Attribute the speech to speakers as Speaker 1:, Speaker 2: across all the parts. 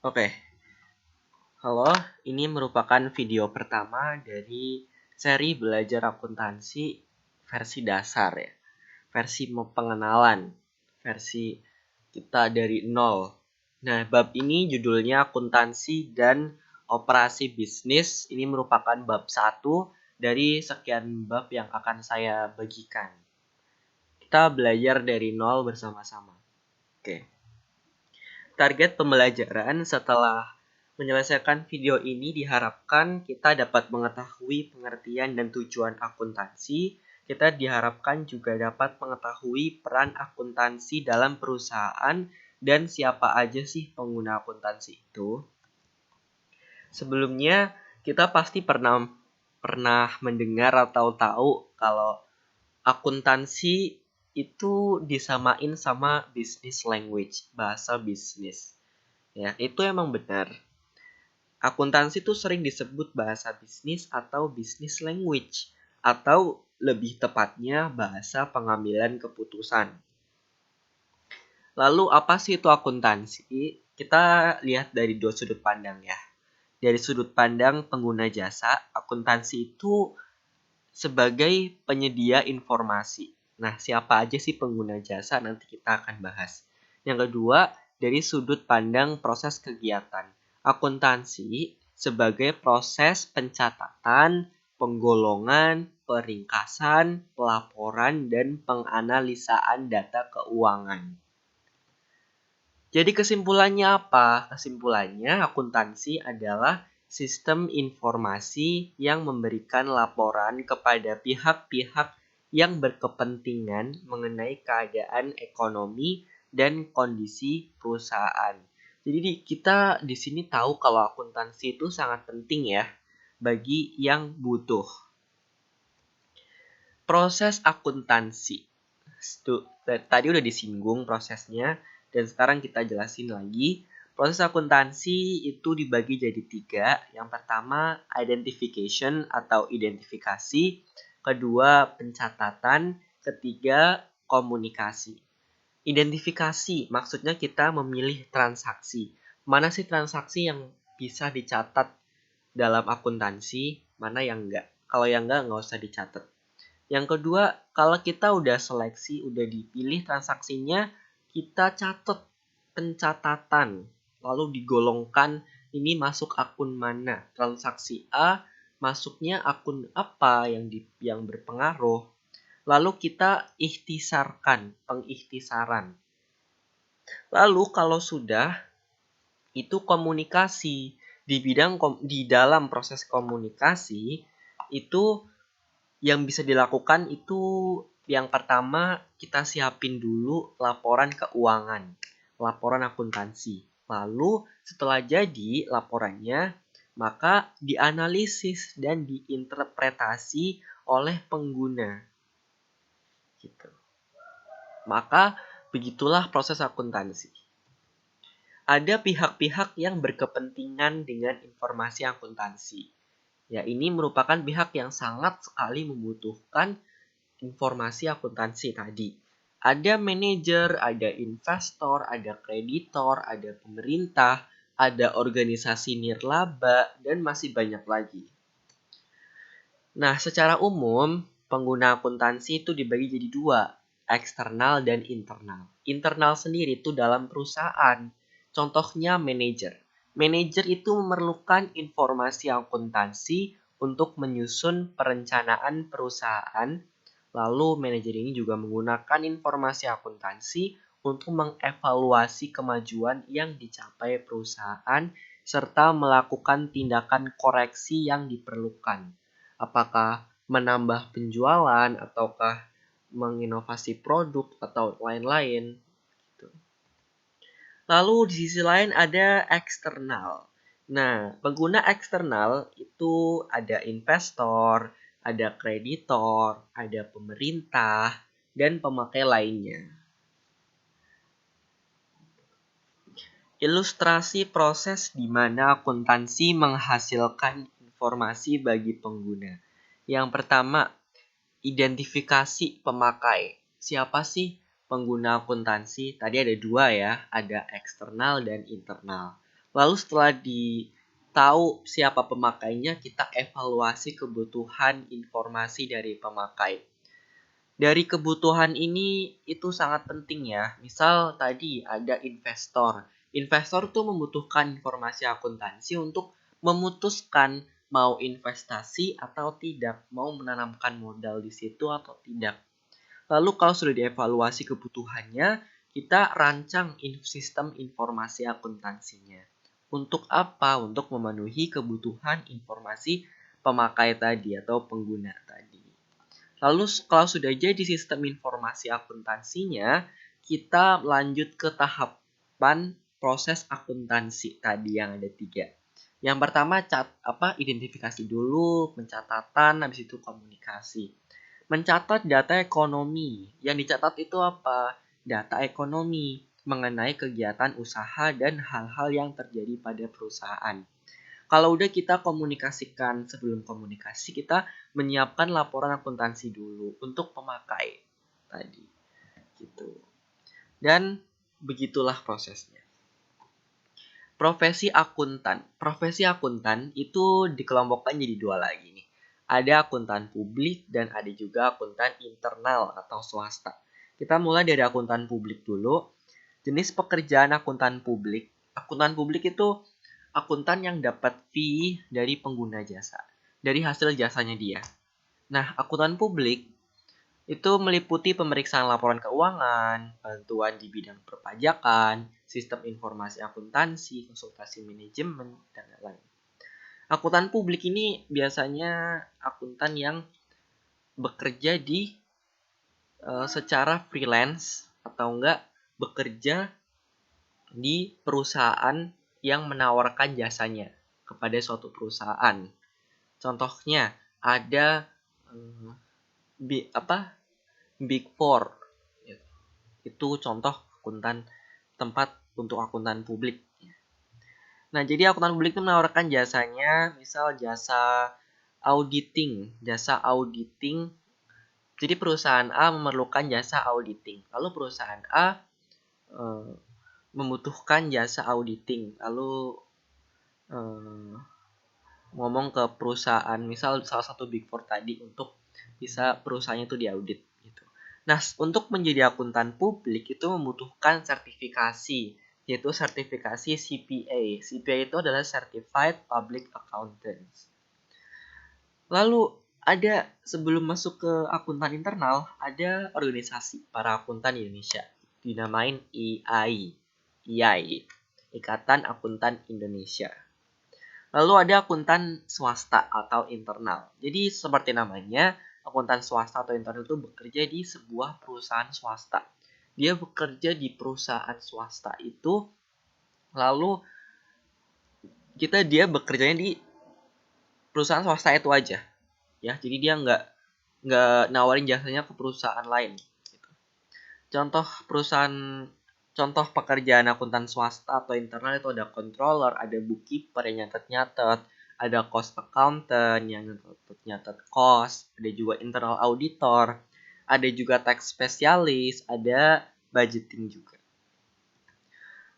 Speaker 1: Oke, halo. Ini merupakan video pertama dari seri belajar akuntansi versi dasar ya. Versi pengenalan. Versi kita dari nol. Nah, bab ini judulnya akuntansi dan operasi bisnis. Ini merupakan bab 1 dari sekian bab yang akan saya bagikan. Kita belajar dari nol bersama-sama. Oke. Target pembelajaran setelah menyelesaikan video ini diharapkan kita dapat mengetahui pengertian dan tujuan akuntansi. Kita diharapkan juga dapat mengetahui peran akuntansi dalam perusahaan dan siapa aja sih pengguna akuntansi itu. Sebelumnya kita pasti pernah mendengar atau tahu kalau akuntansi itu disamain sama business language, bahasa bisnis. Ya, itu emang benar. Akuntansi itu sering disebut bahasa bisnis atau business language, atau lebih tepatnya bahasa pengambilan keputusan. Lalu apa sih itu akuntansi? Kita lihat dari dua sudut pandang ya. Dari sudut pandang pengguna jasa, akuntansi itu sebagai penyedia informasi. Nah, siapa aja sih pengguna jasa? Nanti kita akan bahas. Yang kedua, dari sudut pandang proses kegiatan. Akuntansi sebagai proses pencatatan, penggolongan, peringkasan, pelaporan, dan penganalisaan data keuangan. Jadi kesimpulannya apa? Kesimpulannya akuntansi adalah sistem informasi yang memberikan laporan kepada pihak-pihak yang berkepentingan mengenai keadaan ekonomi dan kondisi perusahaan. Jadi kita di sini tahu kalau akuntansi itu sangat penting ya bagi yang butuh. Proses akuntansi. Tadi udah disinggung prosesnya dan sekarang kita jelasin lagi. Proses akuntansi itu dibagi jadi 3. Yang pertama identification atau identifikasi, kedua pencatatan, ketiga komunikasi. Identifikasi maksudnya kita memilih transaksi. Mana sih transaksi yang bisa dicatat dalam akuntansi, mana yang enggak. Kalau yang enggak usah dicatat. Yang kedua, kalau kita udah seleksi, udah dipilih transaksinya, kita catat pencatatan. Lalu digolongkan ini masuk akun mana. Transaksi A masuknya akun apa yang berpengaruh. Lalu kita ikhtisarkan, pengikhtisaran. Lalu kalau sudah, itu komunikasi. Di dalam proses komunikasi, itu yang bisa dilakukan itu yang pertama kita siapin dulu laporan keuangan, laporan akuntansi. Lalu setelah jadi laporannya, maka dianalisis dan diinterpretasi oleh pengguna. Gitu. Maka begitulah proses akuntansi. Ada pihak-pihak yang berkepentingan dengan informasi akuntansi. Ya, ini merupakan pihak yang sangat sekali membutuhkan informasi akuntansi tadi. Ada manajer, ada investor, ada kreditor, ada pemerintah, ada organisasi nirlaba, dan masih banyak lagi. Nah, secara umum, pengguna akuntansi itu dibagi jadi 2, eksternal dan internal. Internal sendiri itu dalam perusahaan. Contohnya manajer. Manajer itu memerlukan informasi akuntansi untuk menyusun perencanaan perusahaan. Lalu manajer ini juga menggunakan informasi akuntansi untuk mengevaluasi kemajuan yang dicapai perusahaan serta melakukan tindakan koreksi yang diperlukan. Apakah menambah penjualan ataukah menginovasi produk atau lain-lain. Lalu di sisi lain ada eksternal. Nah, pengguna eksternal itu ada investor, ada kreditor, ada pemerintah, dan pemakai lainnya. Ilustrasi proses di mana akuntansi menghasilkan informasi bagi pengguna. Yang pertama, identifikasi pemakai. Siapa sih pengguna akuntansi? Tadi ada 2 ya, ada eksternal dan internal. Lalu setelah tahu siapa pemakainya, kita evaluasi kebutuhan informasi dari pemakai. Dari kebutuhan ini itu sangat penting ya. Misal tadi ada investor. Investor tuh membutuhkan informasi akuntansi untuk memutuskan mau investasi atau tidak, mau menanamkan modal di situ atau tidak. Lalu kalau sudah dievaluasi kebutuhannya, kita rancang sistem informasi akuntansinya. Untuk apa? Untuk memenuhi kebutuhan informasi pemakai tadi atau pengguna tadi. Lalu kalau sudah jadi sistem informasi akuntansinya, kita lanjut ke tahapan proses akuntansi tadi yang ada 3. Yang pertama identifikasi dulu, pencatatan, habis itu komunikasi. Mencatat data ekonomi. Yang dicatat itu apa? Data ekonomi mengenai kegiatan usaha dan hal-hal yang terjadi pada perusahaan. Kalau udah kita komunikasikan, sebelum komunikasi kita menyiapkan laporan akuntansi dulu untuk pemakai tadi. Gitu. Dan begitulah prosesnya. Profesi akuntan. Profesi akuntan itu dikelompokkan jadi 2 lagi nih. Ada akuntan publik dan ada juga akuntan internal atau swasta. Kita mulai dari akuntan publik dulu. Jenis pekerjaan akuntan publik. Akuntan publik itu akuntan yang dapat fee dari pengguna jasa, dari hasil jasanya dia. Nah, akuntan publik itu meliputi pemeriksaan laporan keuangan, bantuan di bidang perpajakan, sistem informasi akuntansi, konsultasi manajemen, dan lain-lain. Akuntan publik ini biasanya akuntan yang bekerja di secara freelance atau enggak bekerja di perusahaan yang menawarkan jasanya kepada suatu perusahaan. Contohnya ada Big Four. Itu contoh akuntan tempat untuk akuntan publik. Nah, jadi akuntan publik itu menawarkan jasanya, misal jasa auditing. Jadi perusahaan A memerlukan jasa auditing. Lalu perusahaan A membutuhkan jasa auditing. Lalu ngomong ke perusahaan, misal salah satu Big Four tadi untuk bisa perusahaannya itu diaudit gitu. Nah, untuk menjadi akuntan publik itu membutuhkan sertifikasi, yaitu sertifikasi CPA. CPA itu adalah Certified Public Accountants. Lalu ada sebelum masuk ke akuntan internal, ada organisasi para akuntan Indonesia dinamain IAI, Ikatan Akuntan Indonesia. Lalu ada akuntan swasta atau internal. Jadi seperti namanya, akuntan swasta atau internal itu bekerja di sebuah perusahaan swasta. Dia bekerja di perusahaan swasta itu, lalu dia bekerjanya di perusahaan swasta itu aja. Ya, jadi dia nggak nawarin jasanya ke perusahaan lain. Gitu. Contoh pekerjaan akuntan swasta atau internal itu ada controller, ada bookkeeper yang nyatet-nyatet, ada cost accountant yang nyatet cost, ada juga internal auditor, ada juga tax specialist, ada budgeting juga.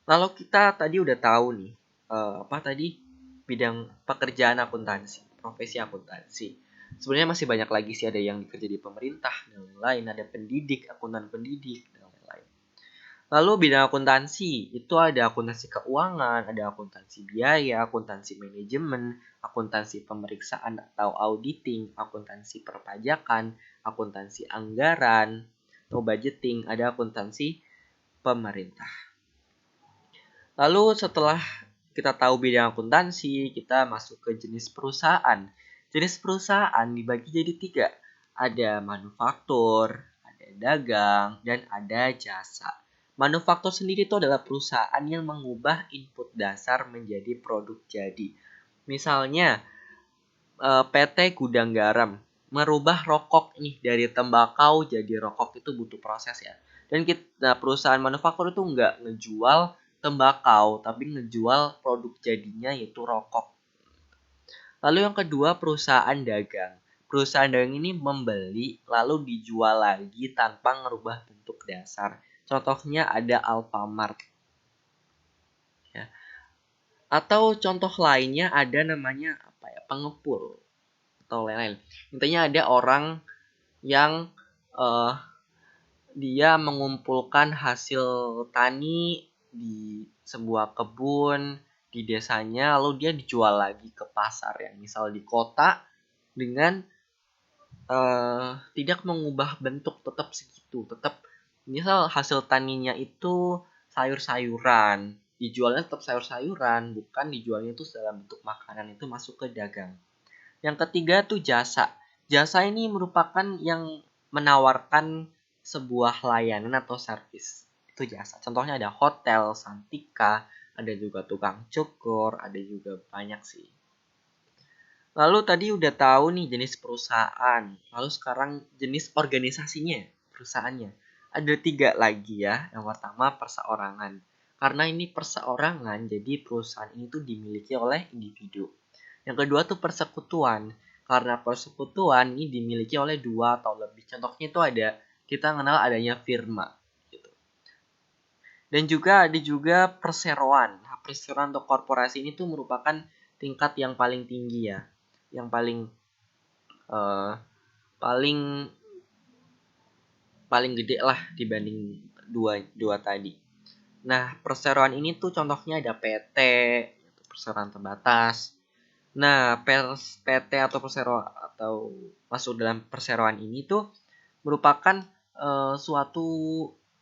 Speaker 1: Lalu kita tadi udah tahu nih, bidang pekerjaan akuntansi, profesi akuntansi. Sebenarnya masih banyak lagi sih, ada yang kerja di pemerintah dan lain-lain, ada pendidik, akuntan pendidik dan lain-lain. Lalu bidang akuntansi, itu ada akuntansi keuangan, ada akuntansi biaya, akuntansi manajemen, akuntansi pemeriksaan atau auditing, akuntansi perpajakan, akuntansi anggaran, atau budgeting, ada akuntansi pemerintah. Lalu setelah kita tahu bidang akuntansi, kita masuk ke jenis perusahaan. Jenis perusahaan dibagi jadi 3. Ada manufaktur, ada dagang, dan ada jasa. Manufaktur sendiri itu adalah perusahaan yang mengubah input dasar menjadi produk jadi. Misalnya PT Gudang Garam merubah rokok nih dari tembakau jadi rokok, itu butuh proses ya. Dan perusahaan manufaktur itu nggak ngejual tembakau, tapi ngejual produk jadinya yaitu rokok. Lalu yang kedua, perusahaan dagang. Perusahaan dagang ini membeli lalu dijual lagi tanpa ngerubah bentuk dasar. Contohnya ada Alfamart. Ya. Atau contoh lainnya ada namanya apa ya, pengepul atau lain-lain. Intinya ada orang yang uh, dia mengumpulkan hasil tani di sebuah kebun di desanya, lalu dia dijual lagi ke pasar yang misal di kota dengan tidak mengubah bentuk, tetap segitu, tetap misal hasil taninya itu sayur-sayuran, dijualnya tetap sayur-sayuran, bukan dijualnya itu dalam bentuk makanan, itu masuk ke dagang. Yang ketiga tuh jasa. Jasa ini merupakan yang menawarkan sebuah layanan atau servis. Itu jasa. Contohnya ada hotel, Santika, ada juga tukang cukur, ada juga banyak sih. Lalu tadi udah tahu nih jenis perusahaan. Lalu sekarang jenis organisasinya, perusahaannya. Ada 3 lagi ya. Yang pertama perseorangan. Karena ini perseorangan, jadi perusahaan ini tuh dimiliki oleh individu. Yang kedua tuh persekutuan. Karena persekutuan ini dimiliki oleh 2 atau lebih. Contohnya itu ada, kita kenal adanya firma. Gitu. Dan juga ada juga perseroan. Nah, perseroan atau korporasi ini tuh merupakan tingkat yang paling tinggi ya. Yang uh, paling paling gede lah dibanding dua tadi. Nah, perseroan ini tuh contohnya ada PT, perseroan terbatas. Nah, PT atau perseroan atau masuk dalam perseroan ini tuh merupakan suatu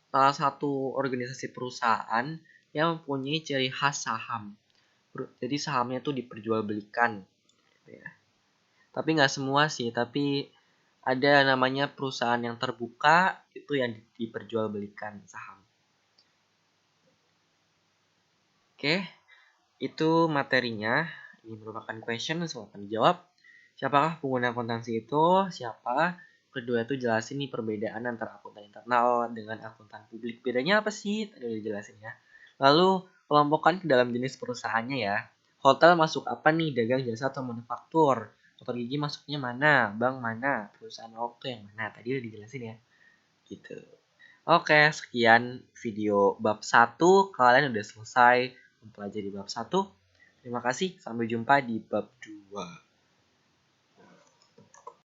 Speaker 1: salah satu organisasi perusahaan yang mempunyai ciri khas saham. Jadi sahamnya tuh diperjualbelikan. Gitu ya. Tapi nggak semua sih, tapi ada namanya perusahaan yang terbuka itu yang diperjualbelikan saham. Oke, itu materinya. Ini merupakan question, silakan dijawab. Siapakah pengguna akuntansi itu? Siapa? Kedua itu jelasin nih perbedaan antara akuntan internal dengan akuntan publik. Bedanya apa sih? Tadi udah jelasin ya. Lalu kelompokkan ke dalam jenis perusahaannya ya. Hotel masuk apa nih? Dagang, jasa, atau manufaktur? Dokter gigi masuknya mana? Bank mana? Perusahaan waktu yang mana? Tadi udah dijelasin ya. Gitu. Oke, sekian video bab 1. Kalian udah selesai mempelajari bab 1. Terima kasih, sampai jumpa di bab 2.